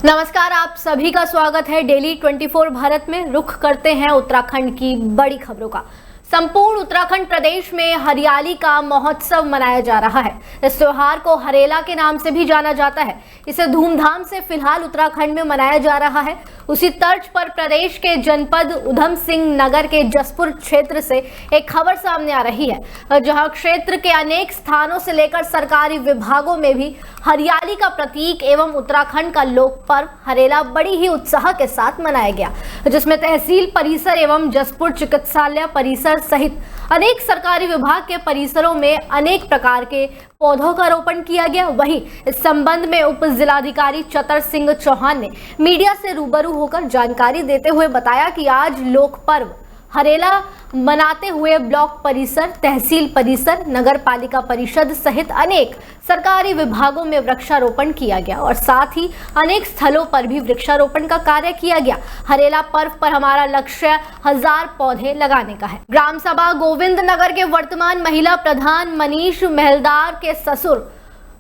नमस्कार, आप सभी का स्वागत है डेली 24 भारत में। रुख करते हैं उत्तराखंड की बड़ी खबरों का। संपूर्ण उत्तराखंड प्रदेश में हरियाली का महोत्सव मनाया जा रहा है। इस त्योहार को हरेला के नाम से भी जाना जाता है। इसे धूमधाम से फिलहाल उत्तराखंड में मनाया जा रहा है। उसी तर्ज पर प्रदेश के जनपद उधम सिंह नगर के जसपुर क्षेत्र से एक खबर सामने आ रही है, जहां क्षेत्र के अनेक स्थानों से लेकर सरकारी विभागों में भी हरियाली का प्रतीक एवं उत्तराखंड का लोक पर्व हरेला बड़ी ही उत्साह के साथ मनाया गया, जिसमें तहसील परिसर एवं जसपुर चिकित्सालय परिसर सहित अनेक सरकारी विभाग के परिसरों में अनेक प्रकार के पौधों का रोपण किया गया। वहीं इस संबंध में उप जिलाधिकारी चतर सिंह चौहान ने मीडिया से रूबरू होकर जानकारी देते हुए बताया कि आज लोक पर्व हरेला मनाते हुए ब्लॉक परिसर, तहसील परिसर, नगर पालिका परिषद सहित अनेक सरकारी विभागों में वृक्षारोपण किया गया और साथ ही अनेक स्थलों पर भी वृक्षारोपण का कार्य किया गया। हरेला पर्व पर हमारा लक्ष्य 1000 पौधे लगाने का है। ग्राम सभा गोविंद नगर के वर्तमान महिला प्रधान मनीष महलदार के ससुर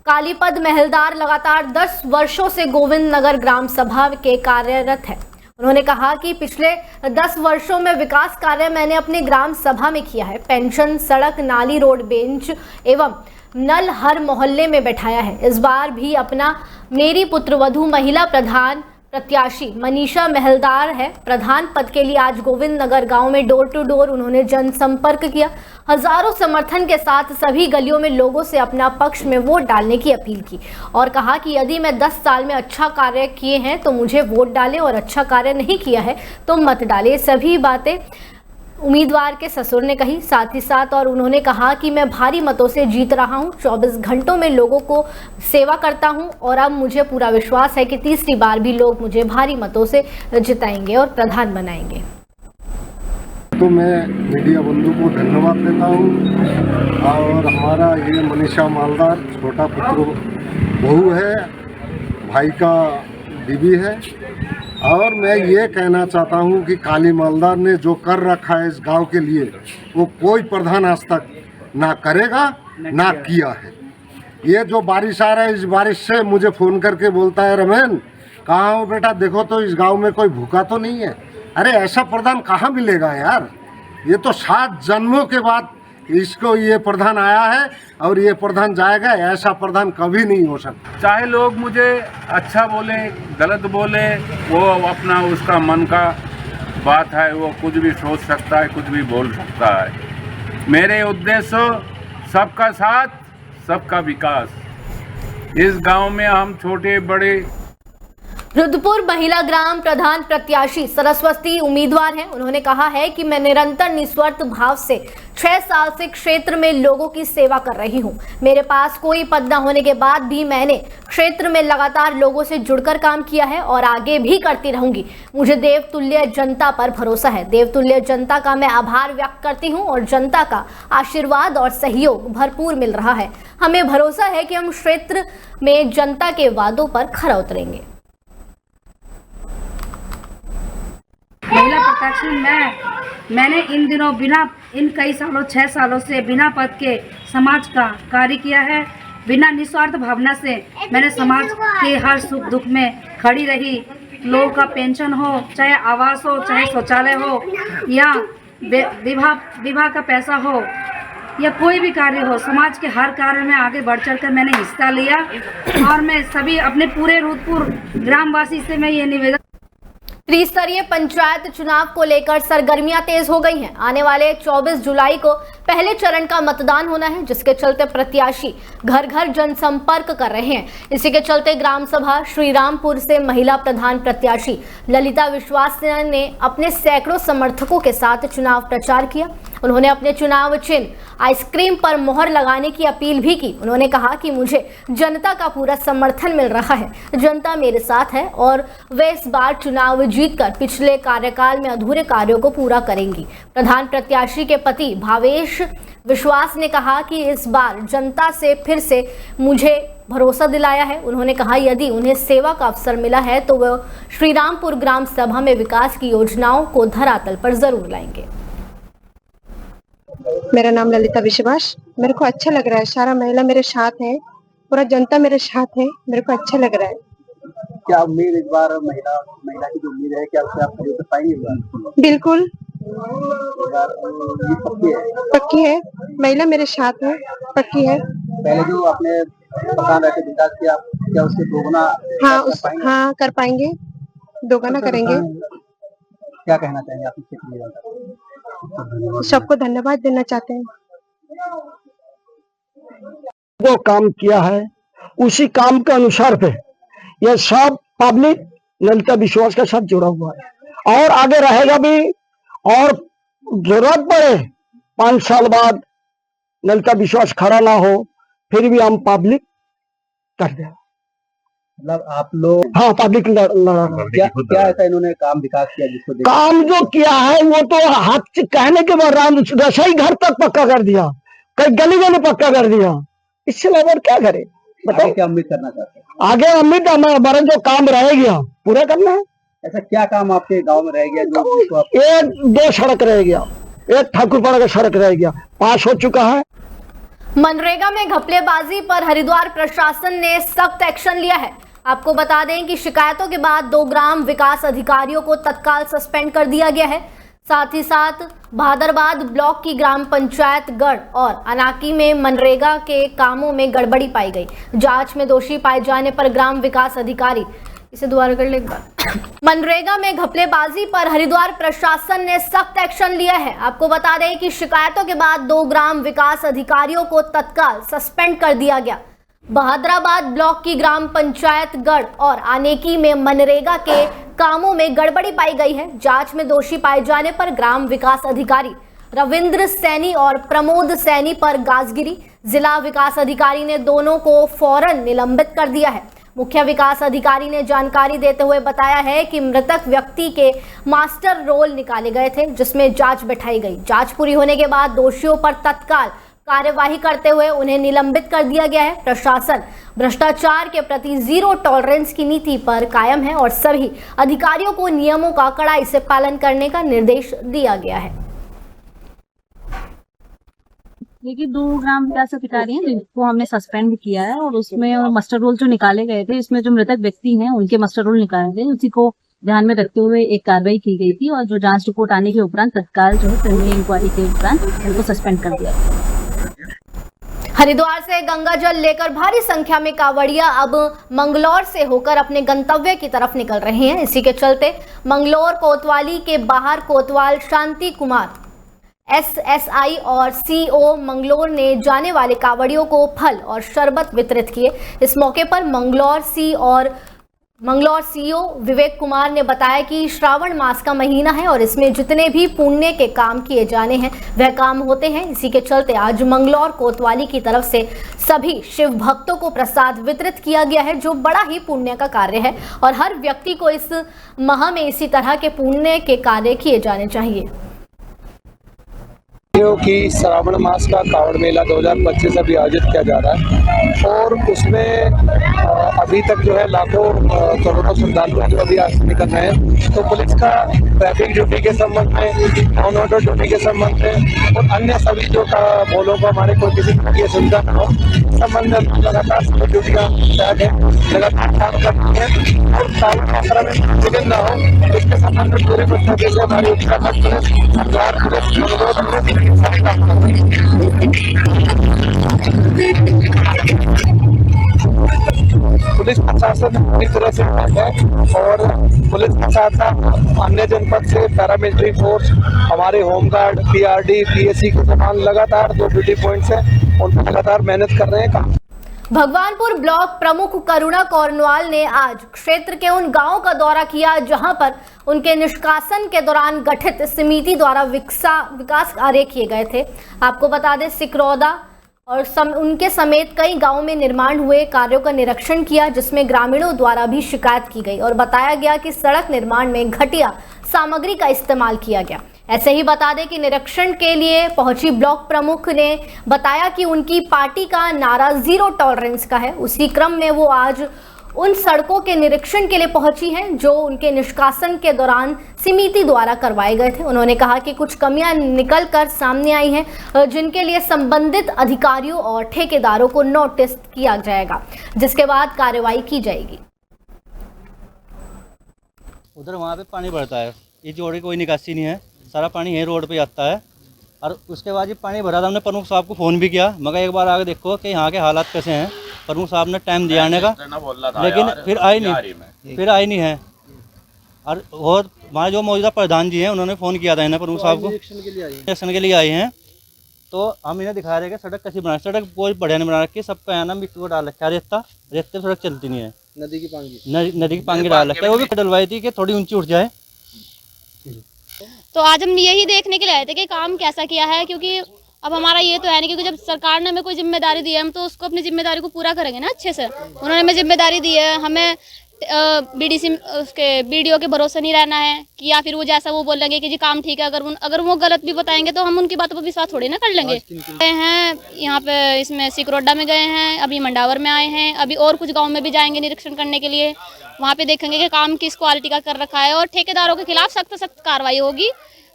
कालीपद महलदार लगातार 10 वर्षों से गोविंद नगर ग्राम सभा के कार्यरत है। उन्होंने कहा कि पिछले 10 वर्षों में विकास कार्य मैंने अपने ग्राम सभा में किया है। पेंशन, सड़क, नाली, रोड, बेंच एवं नल हर मोहल्ले में बैठाया है। इस बार भी अपना मेरी पुत्रवधू महिला प्रधान प्रत्याशी मनीषा महलदार है। प्रधान पद के लिए आज गोविंद नगर गांव में डोर टू डोर उन्होंने जनसंपर्क किया। हजारों समर्थन के साथ सभी गलियों में लोगों से अपना पक्ष में वोट डालने की अपील की और कहा कि यदि मैं 10 साल में अच्छा कार्य किए हैं तो मुझे वोट डालें और अच्छा कार्य नहीं किया है तो मत डालें। सभी बातें उम्मीदवार के ससुर ने कही। साथ ही साथ और उन्होंने कहा कि मैं भारी मतों से जीत रहा हूं, 24 घंटों में लोगों को सेवा करता हूं और अब मुझे पूरा विश्वास है कि तीसरी बार भी लोग मुझे भारी मतों से जिताएंगे और प्रधान बनाएंगे। तो मैं मीडिया बंधु को धन्यवाद देता हूं और हमारा ये मनीषा मालदार छोटा पुत्र बहू है, भाई का बीवी है और मैं ये कहना चाहता हूँ कि काली मालदार ने जो कर रखा है इस गांव के लिए वो कोई प्रधान आज तक ना करेगा ना किया है। ये जो बारिश आ रहा है, इस बारिश से मुझे फ़ोन करके बोलता है, रमेन कहाँ हो बेटा, देखो तो इस गांव में कोई भूखा तो नहीं है। अरे ऐसा प्रधान कहाँ मिलेगा यार, ये तो 7 जन्मों के बाद इसको ये प्रधान आया है और ये प्रधान जाएगा। ऐसा प्रधान कभी नहीं हो सकता। चाहे लोग मुझे अच्छा बोले, गलत बोले, वो अपना उसका मन का बात है, वो कुछ भी सोच सकता है, कुछ भी बोल सकता है। मेरे उद्देश्य सबका साथ, सबका विकास। इस गांव में हम छोटे बड़े रुद्रपुर महिला ग्राम प्रधान प्रत्याशी सरस्वती उम्मीदवार हैं। उन्होंने कहा है कि मैं निरंतर निस्वार्थ भाव से 6 साल से क्षेत्र में लोगों की सेवा कर रही हूं। मेरे पास कोई पद न होने के बाद भी मैंने क्षेत्र में लगातार लोगों से जुड़कर काम किया है और आगे भी करती रहूंगी। मुझे देवतुल्य जनता पर भरोसा है। देवतुल्य जनता का मैं आभार व्यक्त करती हूं और जनता का आशीर्वाद और सहयोग भरपूर मिल रहा है। हमें भरोसा है कि हम क्षेत्र में जनता के वादों पर खरा उतरेंगे। महिला प्रत्याशी मैंने इन दिनों इन कई सालों 6 सालों से बिना पद के समाज का कार्य किया है। बिना निस्वार्थ भावना से मैंने समाज के हर सुख दुख में खड़ी रही। लोगों का पेंशन हो, चाहे आवास हो, चाहे शौचालय हो या विवाह का पैसा हो या कोई भी कार्य हो, समाज के हर कार्य में आगे बढ़ चढ़ कर मैंने हिस्सा लिया। और मैं सभी अपने पूरे रुद्रपुर ग्रामवासी से मैं ये निवेदन। त्रिस्तरीय पंचायत चुनाव को लेकर सरगर्मियां तेज हो गई हैं। आने वाले 24 जुलाई को पहले चरण का मतदान होना है, जिसके चलते प्रत्याशी घर घर जनसंपर्क कर रहे हैं। इसी के चलते ग्राम सभा श्रीरामपुर से महिला प्रधान प्रत्याशी ललिता विश्वास ने अपने सैकड़ों समर्थकों के साथ चुनाव प्रचार किया। उन्होंने अपने चुनाव चिन्ह आइसक्रीम पर मोहर लगाने की अपील भी की। उन्होंने कहा कि मुझे जनता का पूरा समर्थन मिल रहा है, जनता मेरे साथ है और वे इस बार चुनाव जीतकर पिछले कार्यकाल में अधूरे कार्यों को पूरा करेंगी। प्रधान प्रत्याशी के पति भावेश विश्वास ने कहा कि इस बार जनता से फिर से मुझे भरोसा दिलाया है। उन्होंने कहा यदि उन्हें सेवा का अवसर मिला है तो वह श्रीरामपुर ग्राम सभा में विकास की योजनाओं को धरातल पर जरूर लाएंगे। मेरा नाम ललिता विश्वास। मेरे को अच्छा लग रहा है, सारा महिला मेरे साथ है, पूरा जनता मेरे साथ है, मेरे को अच्छा लग रहा है। क्या उम्मीद इस बार महिला की जो उम्मीद है, क्या उससे आप खरीद पाएंगे? बिल्कुल ये पक्की है? पक्की है, महिला मेरे साथ है, पक्की है। पहले जो आपने मकान रहते विकास किया, क्या उससे दोगुना हाँ कर पाएंगे, दोगुना करेंगे। क्या कहना चाहेंगे आप इसके लिए? सबको धन्यवाद देना चाहते हैं। वो काम किया है उसी काम के अनुसार पे ये सब पब्लिक ललिता विश्वास के साथ जुड़ा हुआ है और आगे रहेगा भी। और जरूरत पड़े 5 साल बाद ललिता विश्वास खड़ा ना हो फिर भी हम पब्लिक कर दे। मतलब आप लोग हाँ पब्लिक लड़ा। क्या ऐसा इन्होंने काम विकास किया जिसको काम जो किया है वो तो हाथ से कहने के बाद रसोई घर तक पक्का कर दिया, कई गली गली पक्का कर दिया। इससे और क्या करे बताओ? क्या उम्मीद करना चाहते हैं? आगे उम्मीद हमारा जो काम रह गया पूरा करना है। ऐसा क्या काम आपके गांव में रह गया जो आप... एक 2 सड़क रह गया, एक ठाकुरपाड़ा का सड़क रह गया, 5 हो चुका है। मनरेगा में घपलेबाजी पर हरिद्वार प्रशासन ने सख्त एक्शन लिया है। आपको बता दें कि शिकायतों के बाद 2 ग्राम विकास अधिकारियों को तत्काल सस्पेंड कर दिया गया है। साथ ही साथ भादरबाद ब्लॉक की ग्राम पंचायत गढ़ और अनाकी में मनरेगा के कामों में गड़बड़ी पाई गई। जांच में दोषी पाए जाने पर ग्राम विकास अधिकारी इसे दोबारा कर ले एक बार। मनरेगा में घपलेबाजी पर हरिद्वार प्रशासन ने सख्त एक्शन लिया है। आपको बता दें कि शिकायतों के बाद 2 ग्राम विकास अधिकारियों को तत्काल सस्पेंड कर दिया गया। बहादराबाद ब्लॉक की ग्राम पंचायत गढ़ और आनेकी में मनरेगा के कामों में गड़बड़ी पाई गई है। जांच में दोषी पाए जाने पर ग्राम विकास अधिकारी रविंद्र सैनी और प्रमोद सैनी पर गाजगिरी। जिला विकास अधिकारी ने दोनों को फौरन निलंबित कर दिया है। मुख्य विकास अधिकारी ने जानकारी देते हुए बताया है कि मृतक व्यक्ति के मास्टर रोल निकाले गए थे जिसमें जांच बैठाई गई। जांच पूरी होने के बाद दोषियों पर तत्काल कार्यवाही करते हुए उन्हें निलंबित कर दिया गया है। प्रशासन भ्रष्टाचार के प्रति 0 टॉलरेंस की नीति पर कायम है और सभी अधिकारियों को नियमों का कड़ाई से पालन करने का निर्देश दिया गया है। देखिए 2 ग्राम विकास अधिकारी हैं जिनको हमने सस्पेंड किया है और उसमें मस्टर रोल जो निकाले गए थे, इसमें जो मृतक व्यक्ति हैं उनके मस्टर रोल निकाले गए, उसी को ध्यान में रखते हुए एक कार्रवाई की गई थी और जो जांच रिपोर्ट आने के उपरांत तत्काल जो है प्रिलिमिनरी इंक्वायरी के उपरांत उनको सस्पेंड कर दिया गया। हरिद्वार से गंगा जल लेकर भारी संख्या में कांवड़िया अब मंगलौर से होकर अपने गंतव्य की तरफ निकल रहे हैं। इसी के चलते मंगलौर कोतवाली के बाहर कोतवाल शांति कुमार SSI और CO मंगलौर ने जाने वाले कांवड़ियों को फल और शरबत वितरित किए। इस मौके पर मंगलौर CEO विवेक कुमार ने बताया कि श्रावण मास का महीना है और इसमें जितने भी पुण्य के काम किए जाने हैं वह काम होते हैं। इसी के चलते आज मंगलौर कोतवाली की तरफ से सभी शिव भक्तों को प्रसाद वितरित किया गया है जो बड़ा ही पुण्य का कार्य है और हर व्यक्ति को इस माह में इसी तरह के पुण्य के कार्य किए जाने चाहिए। कि श्रावण मास का कांवड़ मेला 2025 अभी आयोजित किया जा रहा है और उसमें अभी तक जो है लाखों करोड़ों श्रद्धालु जो अभी आज निकल रहे हैं। तो पुलिस का ट्रैफिक ड्यूटी के संबंध में, नॉन ऑर्डर ड्यूटी के संबंध में और अन्य सभी जो बोलों को हमारे कोई किसी तरह की सुविधा न हो संबंध में लगातार सभी ड्यूटियाँ लगातार काम कर रही है और कानून मात्रा में विघ्न न हो इसके संबंध में पूरे प्रदेश से हमारी Uttarakhand police Haridwar police police प्रशासन पूरी तरह से है और पुलिस के साथ साथ अन्य जनपद से पैरामिलिट्री फोर्स, हमारे होमगार्ड, PRD, PSC के जवान लगातार 2 ड्यूटी पॉइंट्स हैं उन पर लगातार मेहनत कर रहे हैं। भगवानपुर ब्लॉक प्रमुख करुणा कौरनवाल ने आज क्षेत्र के उन गांवों का दौरा किया जहां पर उनके निष्कासन के दौरान गठित समिति द्वारा विकास कार्य किए गए थे। आपको बता दें सिकरौदा और उनके समेत कई गांवों में निर्माण हुए कार्यों का निरीक्षण किया जिसमें ग्रामीणों द्वारा भी शिकायत की गई और बताया गया कि सड़क निर्माण में घटिया सामग्री का इस्तेमाल किया गया। ऐसे ही बता दें कि निरीक्षण के लिए पहुंची ब्लॉक प्रमुख ने बताया कि उनकी पार्टी का नारा 0 टॉलरेंस का है। उसी क्रम में वो आज उन सड़कों के निरीक्षण के लिए पहुंची हैं जो उनके निष्कासन के दौरान समिति द्वारा करवाए गए थे। उन्होंने कहा कि कुछ कमियां निकल कर सामने आई हैं जिनके लिए संबंधित अधिकारियों और ठेकेदारों को नोटिस किया जाएगा जिसके बाद कार्रवाई की जाएगी। उधर वहाँ पे पानी बढ़ता है, इस जोड़ की कोई निकासी नहीं है, सारा पानी यही रोड पे आता है। और उसके बाद ये पानी भरा था, हमने प्रमुख साहब को फ़ोन भी किया, मगर एक बार आके देखो कि यहाँ के हालात कैसे हैं। प्रमुख साहब ने टाइम दिया आने का, लेकिन फिर आई नहीं है। और हमारे जो मौजूदा प्रधान जी हैं उन्होंने फ़ोन किया था इन्हें, प्रमुख साहब को निरीक्षण के लिए आए हैं। तो हम इन्हें दिखा रहे हैं कि सड़क कैसी बना, सड़क बहुत बढ़िया नहीं बना रखी, सब पे है ना मिट्टी को डाल रखा है, रेत सड़क चलती नहीं है, नदी की पांगी डाल रखा है, वो भी डलवाई थी कि थोड़ी ऊंची उठ जाए। तो आज हम यही देखने के लिए आए थे कि काम कैसा किया है, क्योंकि अब हमारा ये तो है नहीं, क्योंकि जब सरकार ने हमें कोई जिम्मेदारी दी है हम तो उसको अपनी जिम्मेदारी को पूरा करेंगे ना अच्छे से। उन्होंने हमें जिम्मेदारी दी है, हमें बीडीसी उसके बीडीओ के भरोसे नहीं रहना है कि या फिर वो जैसा वो बोलेंगे कि जी काम ठीक है, अगर वो गलत भी बताएंगे तो हम उनकी बातों पर विश्वास थोड़ी ना कर लेंगे। गए हैं यहाँ पे, इसमें सिकरोडा में गए हैं, अभी मंडावर में आए हैं, अभी और कुछ गाँव में भी जाएंगे निरीक्षण करने के लिए। वहाँ पे देखेंगे कि काम किस क्वालिटी का कर रखा है और ठेकेदारों के खिलाफ सख्त सख्त कार्रवाई होगी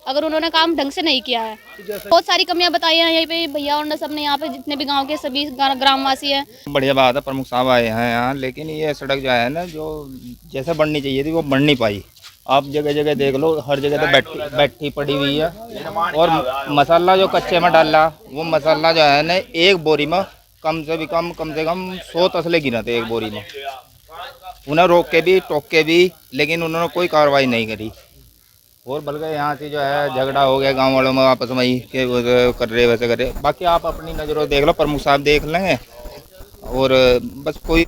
अगर उन्होंने काम ढंग से नहीं किया है। बहुत सारी कमियां बताई हैं यहीं पे भैया और सब ने, यहाँ पे जितने भी गांव के सभी ग्रामवासी हैं। बढ़िया बात है, प्रमुख साहब आए हैं यहाँ, लेकिन ये सड़क जो है ना, जो जैसे बढ़नी चाहिए थी वो बढ़ नहीं पाई। आप जगह जगह देख लो, हर जगह तो बैठी पड़ी हुई है। और मसाला जो कच्चे में डाला, वो मसाला जो है ना, एक बोरी में कम से कम 100 तसले गिरा थे एक बोरी में। उन्हें रोक के भी टोक के भी, लेकिन उन्होंने कोई कार्रवाई नहीं करी। और बल्कि यहाँ से जो है झगड़ा हो गया गांव वालों में आपस में ही कि कर रहे वैसे कर रहे। बाकी आप अपनी नज़रों देख लो, प्रमुख साहब देख लेंगे। और बस कोई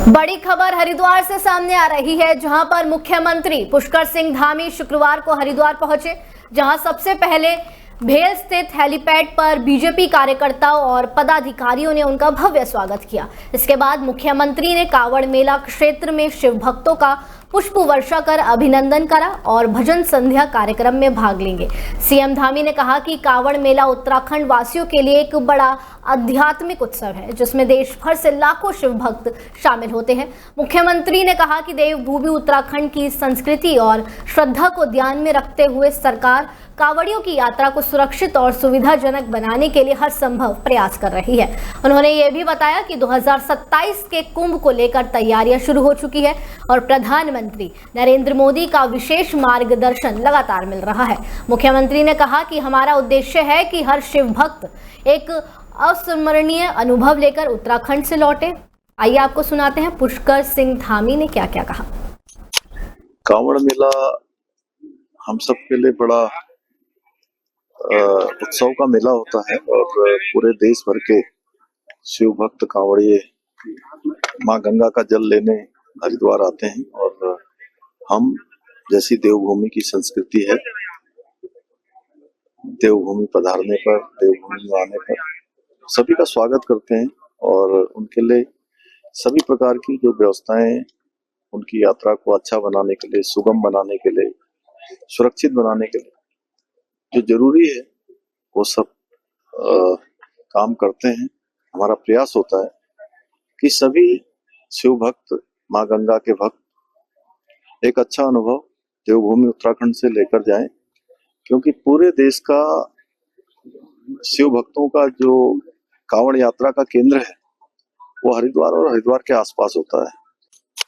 बड़ी खबर हरिद्वार से सामने आ रही है, जहां पर मुख्यमंत्री पुष्कर सिंह धामी शुक्रवार को हरिद्वार पहुंचे, जहां सबसे पहले भेल स्थित हेलीपैड पर बीजेपी कार्यकर्ताओं और पदाधिकारियों ने उनका भव्य स्वागत किया। इसके बाद मुख्यमंत्री ने कांवड़ मेला क्षेत्र में शिव भक्तों का पुष्प वर्षा कर अभिनंदन करा और भजन संध्या कार्यक्रम में भाग लेंगे। सीएम धामी ने कहा कि कांवड़ मेला उत्तराखंड वासियों के लिए एक बड़ा आध्यात्मिक उत्सव है, जिसमें देश भर से लाखों शिव भक्त शामिल होते हैं। मुख्यमंत्री ने कहा कि देवभूमि उत्तराखंड की संस्कृति और श्रद्धा को ध्यान में रखते हुए सरकार कांवड़ियों की यात्रा को सुरक्षित और सुविधाजनक बनाने के लिए हर संभव प्रयास कर रही है। उन्होंने ये भी बताया कि 2027 के कुंभ को लेकर तैयारियां शुरू हो चुकी है और प्रधानमंत्री नरेंद्र मोदी का विशेष मार्गदर्शन लगातार मिल रहा है। मुख्यमंत्री ने कहा कि हमारा उद्देश्य है कि हर शिव भक्त एक अविस्मरणीय अनुभव लेकर उत्तराखंड से लौटे। आइए आपको सुनाते हैं पुष्कर सिंह धामी ने क्या क्या कहा। कांवड़ मेला हम सब के लिए बड़ा उत्सव का मेला होता है और पूरे देश भर के शिव भक्त कांवड़िए माँ गंगा का जल लेने हरिद्वार आते हैं। और हम जैसी देवभूमि की संस्कृति है, देवभूमि पधारने पर, देवभूमि में आने पर सभी का स्वागत करते हैं और उनके लिए सभी प्रकार की जो व्यवस्थाएं उनकी यात्रा को अच्छा बनाने के लिए, सुगम बनाने के लिए, सुरक्षित बनाने के लिए जो जरूरी है वो सब काम करते हैं। हमारा प्रयास होता है कि सभी शिव भक्त, माँ गंगा के भक्त एक अच्छा अनुभव देवभूमि उत्तराखंड से लेकर जाएं, क्योंकि पूरे देश का शिव भक्तों का जो कांवड़ यात्रा का केंद्र है वो हरिद्वार और हरिद्वार के आसपास होता है।